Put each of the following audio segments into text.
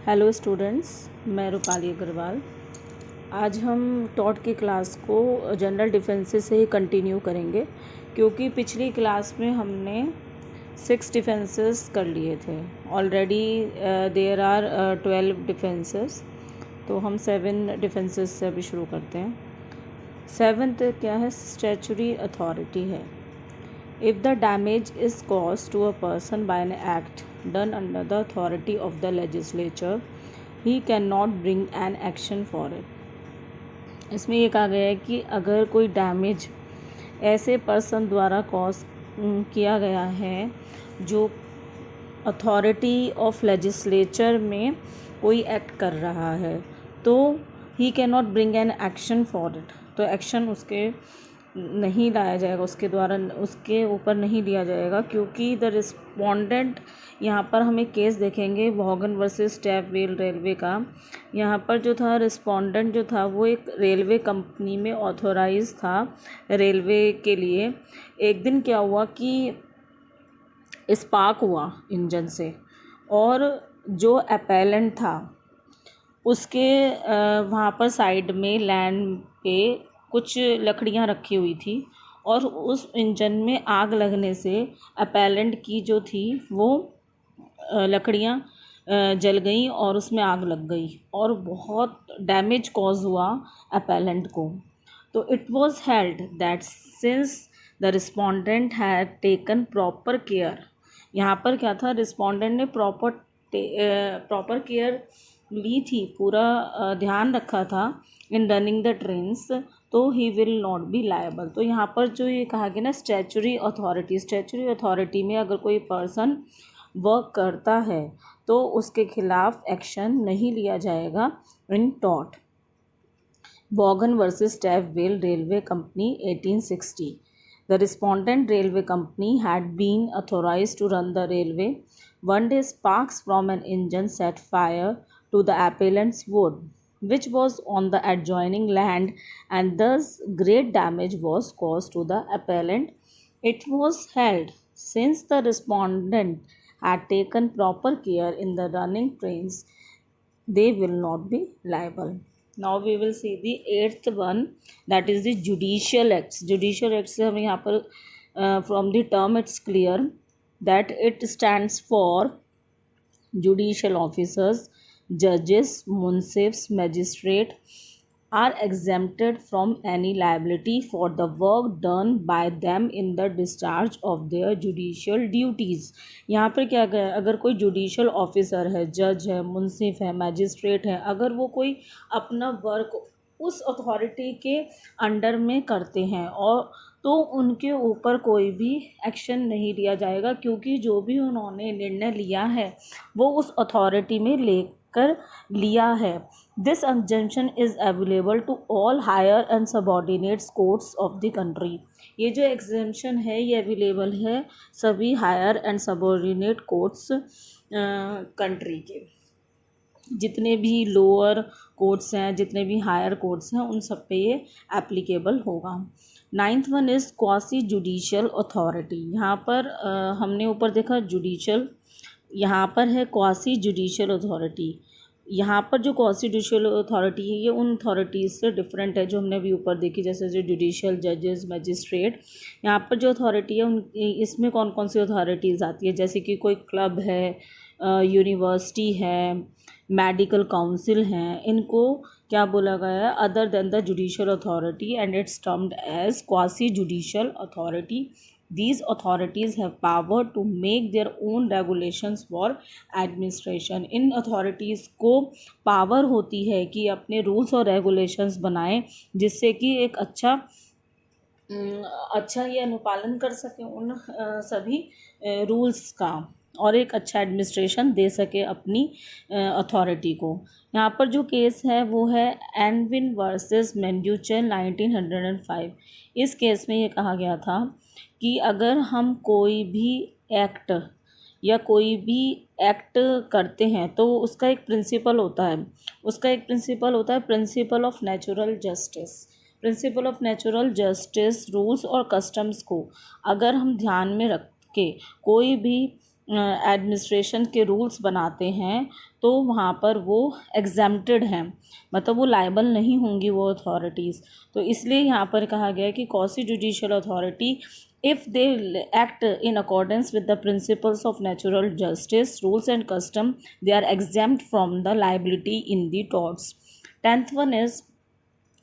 Hello students, मैं रूपाली अग्रवाल। आज हम टॉट की क्लास को जनरल डिफेंसेस से ही कंटिन्यू करेंगे, क्योंकि पिछली क्लास में हमने 6 डिफेंसेस कर लिए थे। ऑलरेडी देयर आर 12 डिफेंसेस, तो हम 7 डिफेंसेस से अभी शुरू करते हैं। 7th क्या है? स्टैच्यूटरी अथॉरिटी है। If the damage is caused to a person by an act done under the authority of the legislature, he cannot bring an action for it. इसमें ये कहा गया है कि अगर कोई डैमेज ऐसे पर्सन द्वारा कॉज किया गया है जो अथॉरिटी ऑफ लेजिस्लेचर में कोई एक्ट कर रहा है, तो he can not bring an action for it. तो एक्शन उसके नहीं लाया जाएगा, उसके द्वारा उसके ऊपर नहीं लिया जाएगा, क्योंकि द रिस्पोंडेंट, यहाँ पर हम एक केस देखेंगे वॉगन वर्सेस स्टैफवेल रेलवे का। यहाँ पर जो था रिस्पोंडेंट जो था वो एक रेलवे कंपनी में ऑथोराइज था रेलवे के लिए। एक दिन क्या हुआ कि स्पार्क हुआ इंजन से, और जो अपैलेंट था उसके वहाँ पर साइड में लैंड पे कुछ लकड़ियाँ रखी हुई थी, और उस इंजन में आग लगने से अपैलेंट की जो थी वो लकड़ियाँ जल गई और उसमें आग लग गई और बहुत डैमेज कॉज हुआ अपैलेंट को। तो it was held that since the respondent had taken proper care, यहाँ पर क्या था, रिस्पोंडेंट ने प्रॉपर केयर ली थी, पूरा ध्यान रखा था इन रनिंग द ट्रेन्स, तो he will not be liable. तो यहाँ पर जो ये कहा गया ना स्टैच्यूटरी अथॉरिटी में अगर कोई पर्सन वर्क करता है तो उसके खिलाफ एक्शन नहीं लिया जाएगा। In Tot Wagon versus Staffwell Railway Company 1860, the respondent railway company had been authorized to run the railway. One day sparks from an engine set fire to the appellant's wood, which was on the adjoining land, and thus great damage was caused to the appellant. It was held, since the respondent had taken proper care in the running trains, they will not be liable. Now we will see the 8th one, that is the judicial acts. Judicial acts से हमें यहाँ पर from the term it's clear that it stands for judicial officers, judges, munsifs, magistrate are exempted from any liability for the work done by them in the discharge of their judicial duties. यहाँ पर क्या है, अगर कोई judicial officer है, जज है, मुंसिफ है, मैजिस्ट्रेट है, अगर वो कोई अपना वर्क उस अथॉरिटी के अंडर में करते हैं और तो उनके ऊपर कोई भी एक्शन नहीं लिया जाएगा, क्योंकि जो भी उन्होंने निर्णय लिया है वो उस अथॉरिटी में लेकर लिया है। This exemption is available to all higher and subordinates courts of the country. ये जो एग्जेम्पशन है ये अवेलेबल है सभी higher and subordinate courts country के। जितने भी लोअर कोर्ट्स हैं, जितने भी हायर कोर्ट्स हैं, उन सब पे ये एप्लीकेबल होगा। 9th one is quasi judicial authority. यहाँ पर हमने ऊपर देखा जुडिशियल, यहाँ पर है क्वासी जुडिशियल अथॉरिटी। यहाँ पर जो क्वासी जुडिशियल अथॉरिटी है ये उन अथॉरिटीज़ से डिफरेंट है जो हमने अभी ऊपर देखी, जैसे जो जुडिशियल, जजेस, मजिस्ट्रेट। यहाँ पर जो अथॉरिटी है उन इसमें कौन कौन सी अथॉरिटीज़ आती है, जैसे कि कोई क्लब है, यूनिवर्सिटी है, मेडिकल काउंसिल हैं, इनको क्या बोला गया है, other than the judicial authority, and it's termed as quasi judicial authority. These authorities have power to make their own regulations for administration. In authorities को पावर होती है कि अपने रूल्स और रेगुलेशंस बनाएं, जिससे कि एक अच्छा ये अनुपालन कर सकें उन सभी रूल्स का, और एक अच्छा एडमिनिस्ट्रेशन दे सके अपनी अथॉरिटी को। यहाँ पर जो केस है वो है एनविन वर्सेस मैंड्यूचर 1905। इस केस में ये कहा गया था कि अगर हम कोई भी एक्ट या कोई भी एक्ट करते हैं तो उसका एक प्रिंसिपल होता है, principle of natural justice. Principle of natural justice rules और कस्टम्स को अगर हम ध्यान में रख के कोई भी एडमिनिस्ट्रेशन के रूल्स बनाते हैं तो वहाँ पर वो एग्जेम्प्टेड हैं, मतलब वो लायबल नहीं होंगी वो अथॉरिटीज़। तो इसलिए यहाँ पर कहा गया है कि quasi judicial authority if they act in accordance with the principles of natural justice, rules and custom, they are exempt from the liability in the torts. 10th one is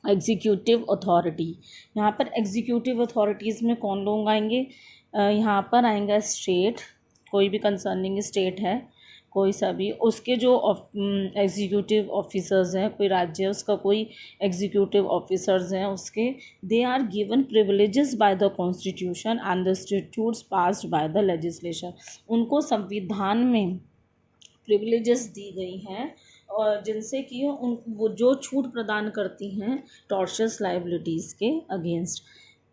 executive authority. यहाँ पर executive authorities में कौन लोग आएंगे? यहाँ पर आएंगे state, कोई भी कंसर्निंग स्टेट है कोई सा भी, उसके जो एग्जीक्यूटिव ऑफिसर्स हैं, कोई राज्य है उसका कोई एग्जीक्यूटिव ऑफिसर्स हैं उसके, they are given privileges by the constitution and the statutes passed by the legislation. उनको संविधान में प्रिविलेजेस दी गई हैं और जिनसे कि उन वो जो छूट प्रदान करती हैं टॉर्शियस लाइबिलिटीज़ के against.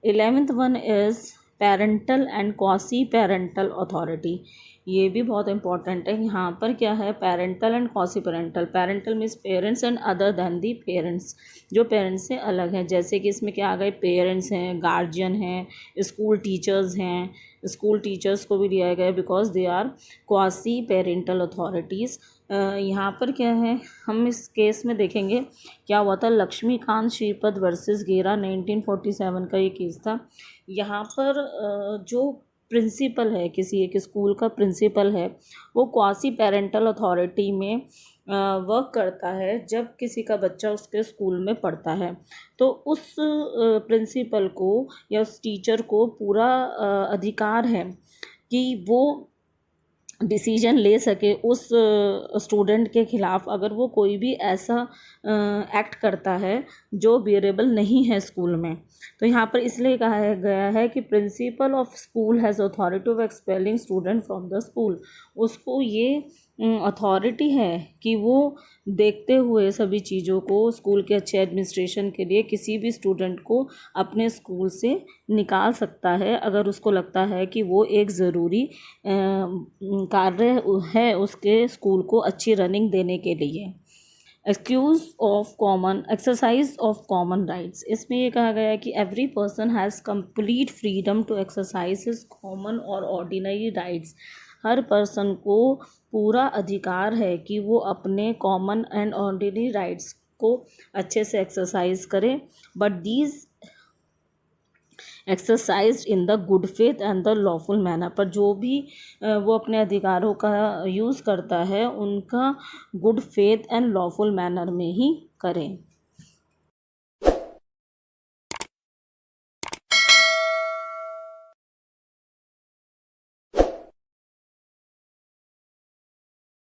11th one is parental and quasi parental authority. ये भी बहुत इंपॉर्टेंट है। यहाँ पर क्या है? Parental and quasi parental. Parental means parents and other than the parents, जो पेरेंट्स से अलग हैं। जैसे कि इसमें क्या आ गए? पेरेंट्स हैं, गार्जियन हैं, स्कूल टीचर्स हैं। स्कूल टीचर्स को भी लिया गया because they are quasi parental authorities. यहाँ पर क्या है, हम इस केस में देखेंगे क्या हुआ था। लक्ष्मीकांत श्रीपद वर्सेस गेरा 1947 का ये केस था। यहाँ पर जो प्रिंसिपल है, किसी एक स्कूल का प्रिंसिपल है, वो क्वासी पेरेंटल अथॉरिटी में वर्क करता है जब किसी का बच्चा उसके स्कूल में पढ़ता है। तो उस प्रिंसिपल को या उस टीचर को पूरा अधिकार है कि वो डिसीजन ले सके उस स्टूडेंट के ख़िलाफ़ अगर वो कोई भी ऐसा एक्ट करता है जो बियरेबल नहीं है स्कूल में। तो यहाँ पर इसलिए कहा गया है कि principle of school has authority of expelling student from the school. उसको ये अथॉरिटी है कि वो देखते हुए सभी चीज़ों को स्कूल के अच्छे एडमिनिस्ट्रेशन के लिए किसी भी स्टूडेंट को अपने स्कूल से निकाल सकता है अगर उसको लगता है कि वो एक ज़रूरी कार्य है उसके स्कूल को अच्छी रनिंग देने के लिए। Exercise of common rights. इसमें ये कहा गया है कि every person has complete freedom to exercise his common और ऑर्डिनरी राइट्स। हर पर्सन को पूरा अधिकार है कि वो अपने कॉमन एंड ऑर्डिनरी राइट्स को अच्छे से एक्सरसाइज करे, but these exercise in the good faith and the lawful manner. पर जो भी वो अपने अधिकारों का यूज़ करता है उनका good faith and lawful manner में ही करें।